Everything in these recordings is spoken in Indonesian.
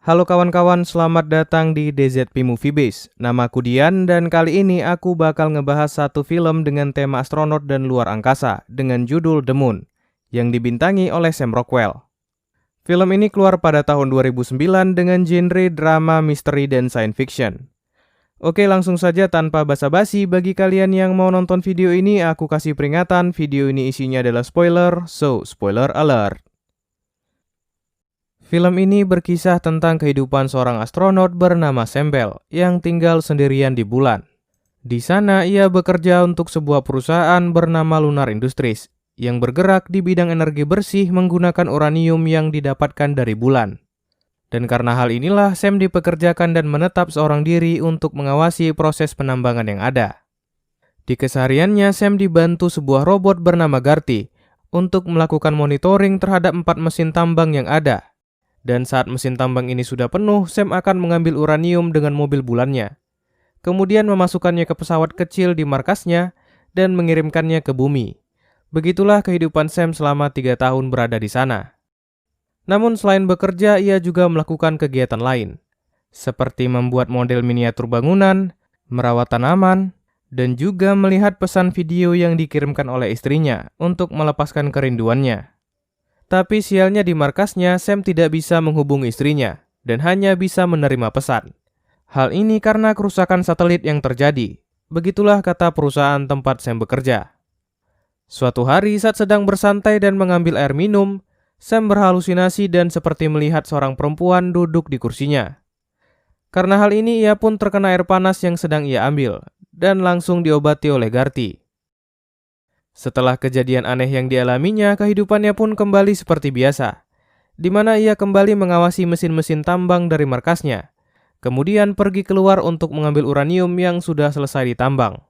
Halo kawan-kawan, selamat datang di DZP Movie Base. Namaku Dian dan kali ini aku bakal ngebahas satu film dengan tema astronot dan luar angkasa dengan judul The Moon yang dibintangi oleh Sam Rockwell. Film ini keluar pada tahun 2009 dengan genre drama, misteri, dan science fiction. Oke, langsung saja tanpa basa-basi, bagi kalian yang mau nonton video ini, aku kasih peringatan, video ini isinya adalah spoiler, so spoiler alert. Film ini berkisah tentang kehidupan seorang astronot bernama Sam Bell yang tinggal sendirian di bulan. Di sana ia bekerja untuk sebuah perusahaan bernama Lunar Industries yang bergerak di bidang energi bersih menggunakan uranium yang didapatkan dari bulan. Dan karena hal inilah Sam dipekerjakan dan menetap seorang diri untuk mengawasi proses penambangan yang ada. Di kesehariannya Sam dibantu sebuah robot bernama Garty untuk melakukan monitoring terhadap 4 mesin tambang yang ada. Dan saat mesin tambang ini sudah penuh, Sam akan mengambil uranium dengan mobil bulannya. Kemudian memasukkannya ke pesawat kecil di markasnya dan mengirimkannya ke bumi. Begitulah kehidupan Sam selama 3 tahun berada di sana. Namun selain bekerja, ia juga melakukan kegiatan lain. Seperti membuat model miniatur bangunan, merawat tanaman, dan juga melihat pesan video yang dikirimkan oleh istrinya untuk melepaskan kerinduannya. Tapi sialnya di markasnya, Sam tidak bisa menghubungi istrinya dan hanya bisa menerima pesan. Hal ini karena kerusakan satelit yang terjadi. Begitulah kata perusahaan tempat Sam bekerja. Suatu hari saat sedang bersantai dan mengambil air minum, Sam berhalusinasi dan seperti melihat seorang perempuan duduk di kursinya. Karena hal ini ia pun terkena air panas yang sedang ia ambil dan langsung diobati oleh Garty. Setelah kejadian aneh yang dialaminya, kehidupannya pun kembali seperti biasa, di mana ia kembali mengawasi mesin-mesin tambang dari markasnya, kemudian pergi keluar untuk mengambil uranium yang sudah selesai ditambang.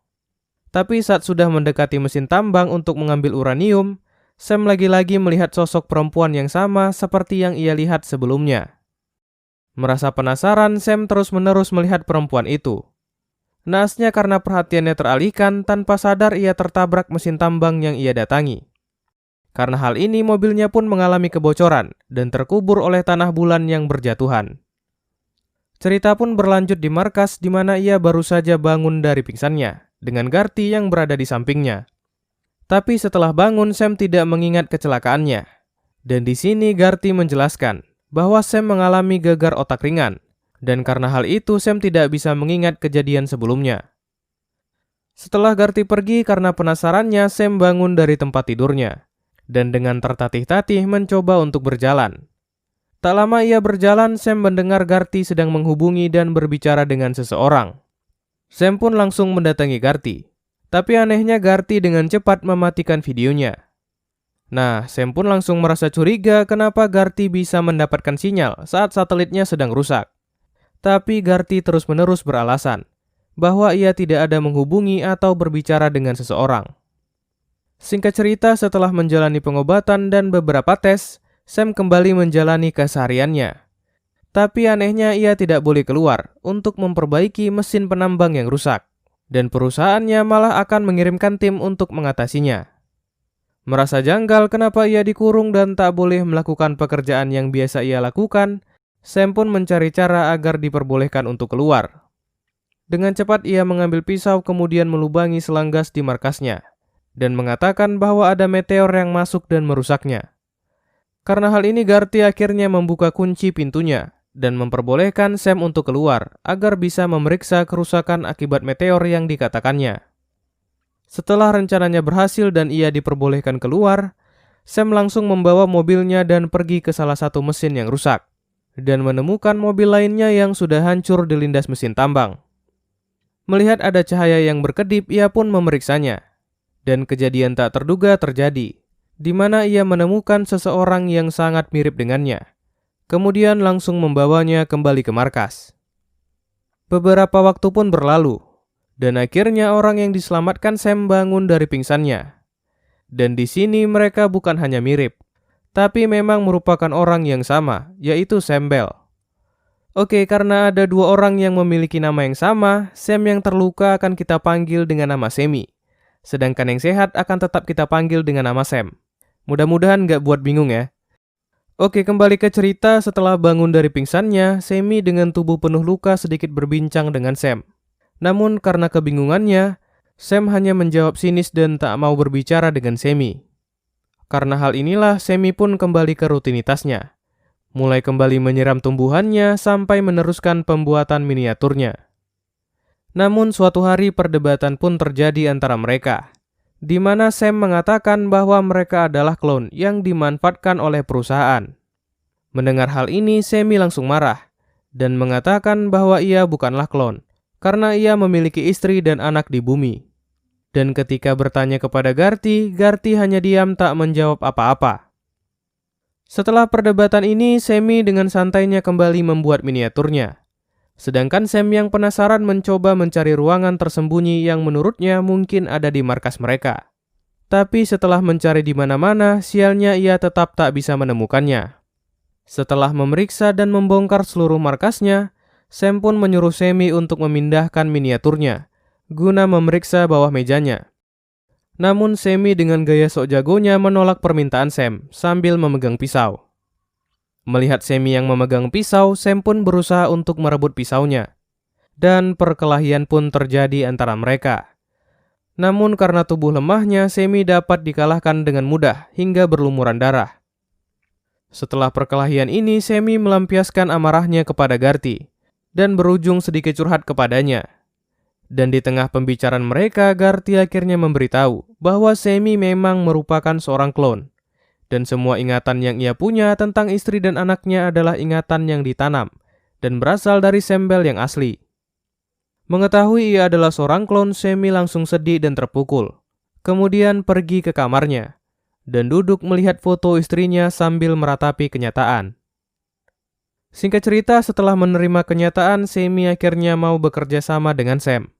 Tapi saat sudah mendekati mesin tambang untuk mengambil uranium, Sam lagi-lagi melihat sosok perempuan yang sama seperti yang ia lihat sebelumnya. Merasa penasaran, Sam terus-menerus melihat perempuan itu. Naasnya karena perhatiannya teralihkan, tanpa sadar ia tertabrak mesin tambang yang ia datangi. Karena hal ini, mobilnya pun mengalami kebocoran dan terkubur oleh tanah bulan yang berjatuhan. Cerita pun berlanjut di markas di mana ia baru saja bangun dari pingsannya, dengan Garty yang berada di sampingnya. Tapi setelah bangun, Sam tidak mengingat kecelakaannya. Dan di sini Garty menjelaskan bahwa Sam mengalami gegar otak ringan. Dan karena hal itu, Sam tidak bisa mengingat kejadian sebelumnya. Setelah Garty pergi karena penasarannya, Sam bangun dari tempat tidurnya. Dan dengan tertatih-tatih mencoba untuk berjalan. Tak lama ia berjalan, Sam mendengar Garty sedang menghubungi dan berbicara dengan seseorang. Sam pun langsung mendatangi Garty. Tapi anehnya Garty dengan cepat mematikan videonya. Nah, Sam pun langsung merasa curiga kenapa Garty bisa mendapatkan sinyal saat satelitnya sedang rusak. Tapi Garty terus-menerus beralasan bahwa ia tidak ada menghubungi atau berbicara dengan seseorang. Singkat cerita, setelah menjalani pengobatan dan beberapa tes, Sam kembali menjalani kesehariannya. Tapi anehnya ia tidak boleh keluar untuk memperbaiki mesin penambang yang rusak, dan perusahaannya malah akan mengirimkan tim untuk mengatasinya. Merasa janggal kenapa ia dikurung dan tak boleh melakukan pekerjaan yang biasa ia lakukan, Sam pun mencari cara agar diperbolehkan untuk keluar. Dengan cepat ia mengambil pisau kemudian melubangi selang gas di markasnya dan mengatakan bahwa ada meteor yang masuk dan merusaknya. Karena hal ini Garty akhirnya membuka kunci pintunya dan memperbolehkan Sam untuk keluar agar bisa memeriksa kerusakan akibat meteor yang dikatakannya. Setelah rencananya berhasil dan ia diperbolehkan keluar, Sam langsung membawa mobilnya dan pergi ke salah satu mesin yang rusak dan menemukan mobil lainnya yang sudah hancur dilindas mesin tambang. Melihat ada cahaya yang berkedip, ia pun memeriksanya. Dan kejadian tak terduga terjadi, di mana ia menemukan seseorang yang sangat mirip dengannya. Kemudian langsung membawanya kembali ke markas. Beberapa waktu pun berlalu, dan akhirnya orang yang diselamatkan Sam bangun dari pingsannya. Dan di sini mereka bukan hanya mirip, tapi memang merupakan orang yang sama, yaitu Sam Bell. Oke, karena ada 2 orang yang memiliki nama yang sama, Sam yang terluka akan kita panggil dengan nama Sammy. Sedangkan yang sehat akan tetap kita panggil dengan nama Sam. Mudah-mudahan nggak buat bingung ya. Oke, kembali ke cerita. Setelah bangun dari pingsannya, Semi dengan tubuh penuh luka sedikit berbincang dengan Sam. Namun karena kebingungannya, Sam hanya menjawab sinis dan tak mau berbicara dengan Semi. Karena hal inilah, Semi pun kembali ke rutinitasnya. Mulai kembali menyiram tumbuhannya sampai meneruskan pembuatan miniaturnya. Namun suatu hari perdebatan pun terjadi antara mereka, di mana Sam mengatakan bahwa mereka adalah klon yang dimanfaatkan oleh perusahaan. Mendengar hal ini, Semi langsung marah dan mengatakan bahwa ia bukanlah klon, karena ia memiliki istri dan anak di bumi. Dan ketika bertanya kepada Garty, Garty hanya diam tak menjawab apa-apa. Setelah perdebatan ini, Semi dengan santainya kembali membuat miniaturnya. Sedangkan Sam yang penasaran mencoba mencari ruangan tersembunyi yang menurutnya mungkin ada di markas mereka. Tapi setelah mencari di mana-mana, sialnya ia tetap tak bisa menemukannya. Setelah memeriksa dan membongkar seluruh markasnya, Sam pun menyuruh Semi untuk memindahkan miniaturnya, guna memeriksa bawah mejanya. Namun Semi dengan gaya sok jagonya menolak permintaan Sam sambil memegang pisau. Melihat Semi yang memegang pisau, Sam pun berusaha untuk merebut pisaunya. Dan perkelahian pun terjadi antara mereka. Namun karena tubuh lemahnya, Semi dapat dikalahkan dengan mudah hingga berlumuran darah. Setelah perkelahian ini, Semi melampiaskan amarahnya kepada Garty dan berujung sedikit curhat kepadanya. Dan di tengah pembicaraan mereka, Garty akhirnya memberitahu bahwa Semi memang merupakan seorang klon. Dan semua ingatan yang ia punya tentang istri dan anaknya adalah ingatan yang ditanam dan berasal dari Sembel yang asli. Mengetahui ia adalah seorang klon, Semi langsung sedih dan terpukul. Kemudian pergi ke kamarnya dan duduk melihat foto istrinya sambil meratapi kenyataan. Singkat cerita, setelah menerima kenyataan, Semi akhirnya mau bekerja sama dengan Sam.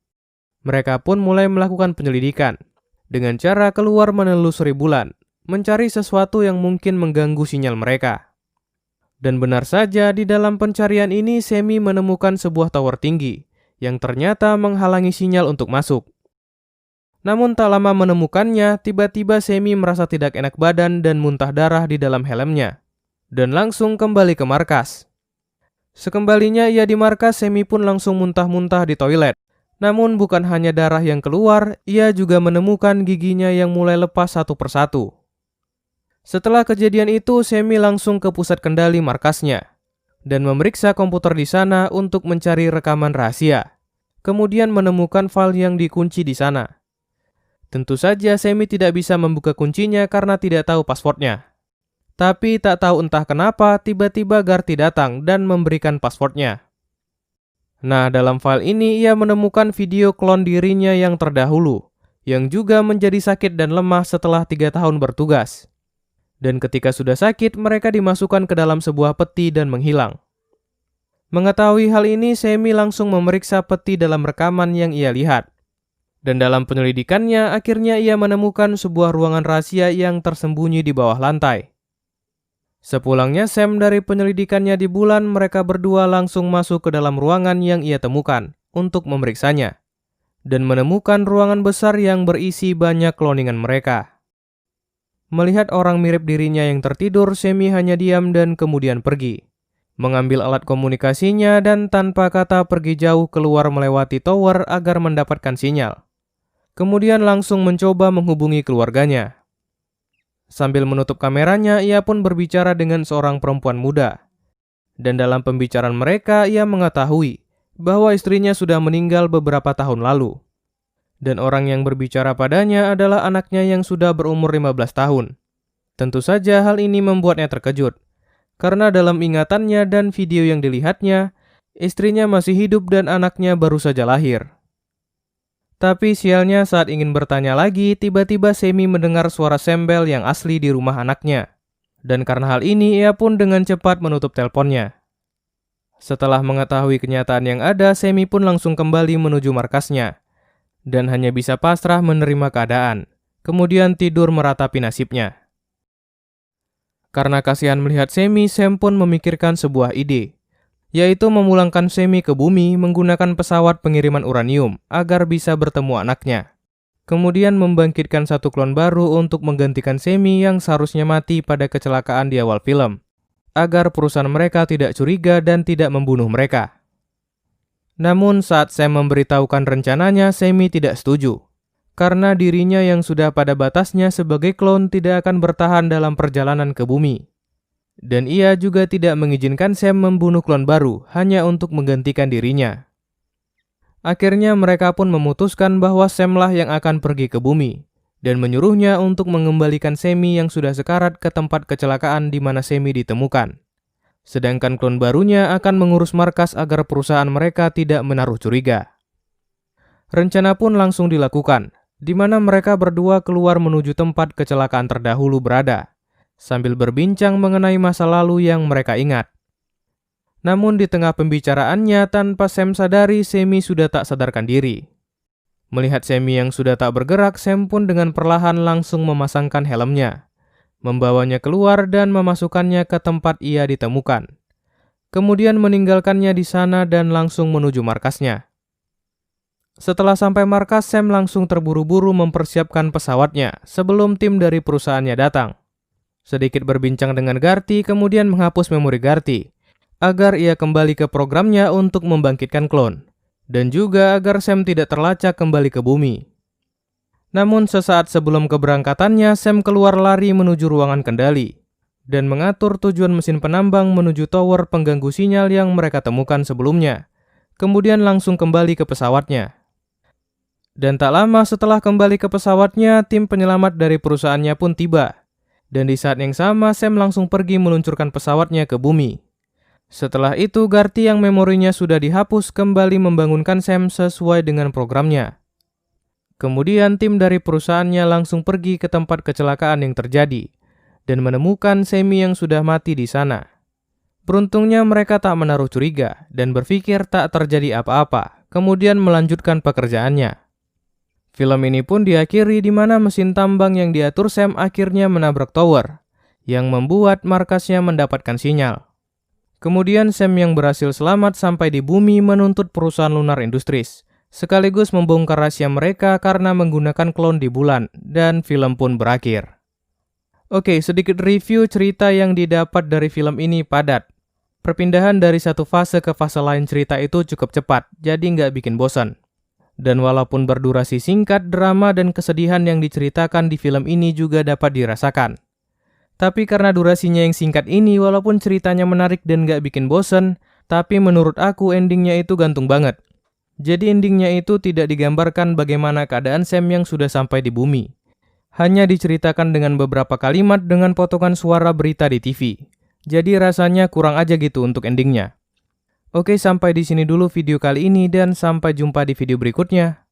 Mereka pun mulai melakukan penyelidikan dengan cara keluar menelusuri bulan, mencari sesuatu yang mungkin mengganggu sinyal mereka. Dan benar saja, di dalam pencarian ini Semi menemukan sebuah tower tinggi yang ternyata menghalangi sinyal untuk masuk. Namun tak lama menemukannya, tiba-tiba Semi merasa tidak enak badan dan muntah darah di dalam helmnya, dan langsung kembali ke markas. Sekembalinya ia di markas, Semi pun langsung muntah-muntah di toilet. Namun bukan hanya darah yang keluar, ia juga menemukan giginya yang mulai lepas satu persatu. Setelah kejadian itu, Semi langsung ke pusat kendali markasnya dan memeriksa komputer di sana untuk mencari rekaman rahasia. Kemudian menemukan file yang dikunci di sana. Tentu saja Semi tidak bisa membuka kuncinya karena tidak tahu passwordnya. Tapi tak tahu entah kenapa tiba-tiba Garty datang dan memberikan passwordnya. Nah, dalam file ini ia menemukan video klon dirinya yang terdahulu, yang juga menjadi sakit dan lemah setelah 3 tahun bertugas. Dan ketika sudah sakit, mereka dimasukkan ke dalam sebuah peti dan menghilang. Mengetahui hal ini, Semi langsung memeriksa peti dalam rekaman yang ia lihat. Dan dalam penyelidikannya, akhirnya ia menemukan sebuah ruangan rahasia yang tersembunyi di bawah lantai. Sepulangnya Sam dari penyelidikannya di bulan, mereka berdua langsung masuk ke dalam ruangan yang ia temukan untuk memeriksanya. Dan menemukan ruangan besar yang berisi banyak kloningan mereka. Melihat orang mirip dirinya yang tertidur, Semi hanya diam dan kemudian pergi. Mengambil alat komunikasinya dan tanpa kata pergi jauh keluar melewati tower agar mendapatkan sinyal. Kemudian langsung mencoba menghubungi keluarganya. Sambil menutup kameranya, ia pun berbicara dengan seorang perempuan muda. Dan dalam pembicaraan mereka, ia mengetahui bahwa istrinya sudah meninggal beberapa tahun lalu. Dan orang yang berbicara padanya adalah anaknya yang sudah berumur 15 tahun. Tentu saja hal ini membuatnya terkejut, karena dalam ingatannya dan video yang dilihatnya, istrinya masih hidup dan anaknya baru saja lahir. Tapi sialnya saat ingin bertanya lagi, tiba-tiba Semi mendengar suara Sembel yang asli di rumah anaknya. Dan karena hal ini, ia pun dengan cepat menutup teleponnya. Setelah mengetahui kenyataan yang ada, Semi pun langsung kembali menuju markasnya. Dan hanya bisa pasrah menerima keadaan, kemudian tidur meratapi nasibnya. Karena kasihan melihat Semi, Sam pun memikirkan sebuah ide, yaitu memulangkan Semi ke bumi menggunakan pesawat pengiriman uranium agar bisa bertemu anaknya. Kemudian membangkitkan satu klon baru untuk menggantikan Semi yang seharusnya mati pada kecelakaan di awal film. agar perusahaan mereka tidak curiga dan tidak membunuh mereka. Namun saat Sam memberitahukan rencananya, Sammy tidak setuju. Karena dirinya yang sudah pada batasnya sebagai klon tidak akan bertahan dalam perjalanan ke bumi. Dan ia juga tidak mengizinkan Sam membunuh klon baru hanya untuk menggantikan dirinya. Akhirnya mereka pun memutuskan bahwa Sam lah yang akan pergi ke bumi dan menyuruhnya untuk mengembalikan Sammy yang sudah sekarat ke tempat kecelakaan di mana Sammy ditemukan. Sedangkan klon barunya akan mengurus markas agar perusahaan mereka tidak menaruh curiga. Rencana pun langsung dilakukan, di mana mereka berdua keluar menuju tempat kecelakaan terdahulu berada, sambil berbincang mengenai masa lalu yang mereka ingat. Namun di tengah pembicaraannya, tanpa Sam sadari, Sammy sudah tak sadarkan diri. Melihat Sammy yang sudah tak bergerak, Sam pun dengan perlahan langsung memasangkan helmnya, membawanya keluar dan memasukkannya ke tempat ia ditemukan. Kemudian meninggalkannya di sana dan langsung menuju markasnya. Setelah sampai markas, Sam langsung terburu-buru mempersiapkan pesawatnya sebelum tim dari perusahaannya datang. Sedikit berbincang dengan Garty, kemudian menghapus memori Garty, agar ia kembali ke programnya untuk membangkitkan klon, dan juga agar Sam tidak terlacak kembali ke bumi. Namun sesaat sebelum keberangkatannya, Sam keluar lari menuju ruangan kendali, dan mengatur tujuan mesin penambang menuju tower pengganggu sinyal yang mereka temukan sebelumnya, kemudian langsung kembali ke pesawatnya. Dan tak lama setelah kembali ke pesawatnya, tim penyelamat dari perusahaannya pun tiba. Dan di saat yang sama, Sam langsung pergi meluncurkan pesawatnya ke bumi. Setelah itu, Garty yang memorinya sudah dihapus kembali membangunkan Sam sesuai dengan programnya. Kemudian tim dari perusahaannya langsung pergi ke tempat kecelakaan yang terjadi dan menemukan Sammy yang sudah mati di sana. Beruntungnya mereka tak menaruh curiga dan berpikir tak terjadi apa-apa, kemudian melanjutkan pekerjaannya. Film ini pun diakhiri di mana mesin tambang yang diatur Sam akhirnya menabrak tower, yang membuat markasnya mendapatkan sinyal. Kemudian Sam yang berhasil selamat sampai di bumi menuntut perusahaan Lunar Industries, sekaligus membongkar rahasia mereka karena menggunakan klon di bulan, dan film pun berakhir. Oke, sedikit review cerita yang didapat dari film ini padat. Perpindahan dari satu fase ke fase lain cerita itu cukup cepat, jadi nggak bikin bosan. Dan walaupun berdurasi singkat, drama dan kesedihan yang diceritakan di film ini juga dapat dirasakan. Tapi karena durasinya yang singkat ini, walaupun ceritanya menarik dan gak bikin bosen, tapi menurut aku endingnya itu gantung banget. Jadi endingnya itu tidak digambarkan bagaimana keadaan Sam yang sudah sampai di bumi. Hanya diceritakan dengan beberapa kalimat dengan potongan suara berita di TV. Jadi rasanya kurang aja gitu untuk endingnya. Oke, sampai di sini dulu video kali ini dan sampai jumpa di video berikutnya.